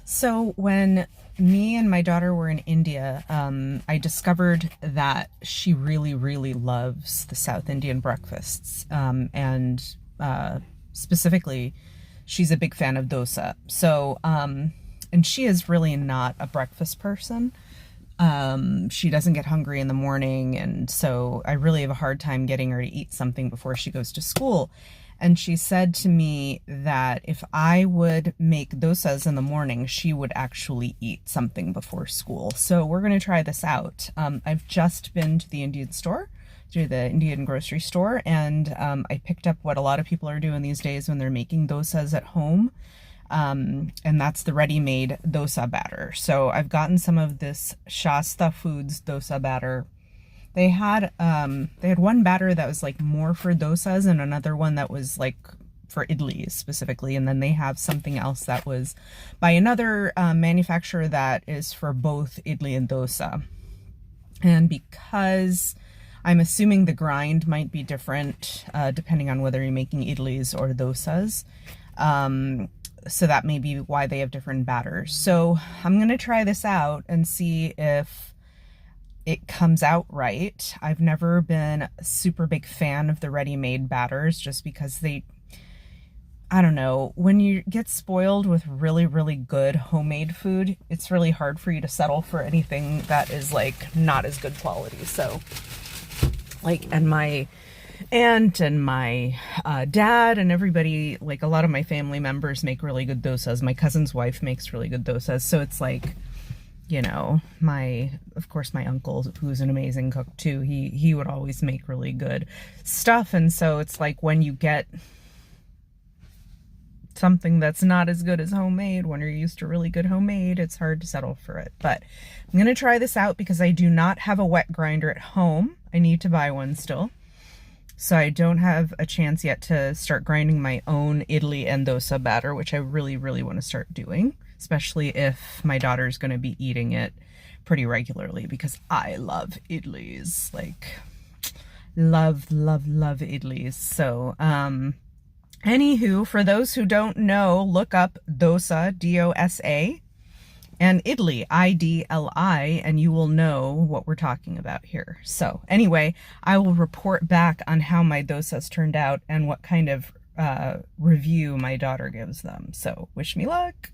So when me and my daughter were in India, I discovered that she really, really loves the South Indian breakfasts. And specifically, she's a big fan of dosa. And she is really not a breakfast person. She doesn't get hungry in the morning, and so I really have a hard time getting her to eat something before she goes to school. And she said to me that if I would make dosas in the morning, she would actually eat something before school. So we're going to try this out. I've just been to the Indian store, to the Indian grocery store, and I picked up what a lot of people are doing these days when they're making dosas at home. And that's the ready-made dosa batter. So I've gotten some of this Shasta Foods dosa batter. They had one batter that was like more for dosas and another one that was like for idlis specifically. And then they have something else that was by another manufacturer that is for both idli and dosa. And because I'm assuming the grind might be different depending on whether you're making idlis or dosas. So that may be why they have different batters. So I'm going to try this out and see if it comes out right. I've never been a super big fan of the ready-made batters just because I don't know, when you get spoiled with really, really good homemade food, it's really hard for you to settle for anything that is like not as good quality. So and my aunt and my dad and everybody, like a lot of my family members make really good dosas. My cousin's wife makes really good dosas. So it's like, you know, of course my uncle, who's an amazing cook too, he would always make really good stuff. And so it's like when you get something that's not as good as homemade, when you're used to really good homemade, it's hard to settle for it. But I'm going to try this out because I do not have a wet grinder at home. I need to buy one still. So I don't have a chance yet to start grinding my own idli and dosa batter, which I really, really want to start doing, especially if my daughter's going to be eating it pretty regularly because I love idlis, like love, love, love idlis. So, anywho, for those who don't know, look up dosa, D-O-S-A, and idli, I-D-L-I, and you will know what we're talking about here. So anyway, I will report back on how my dosas turned out and what kind of review my daughter gives them. So wish me luck.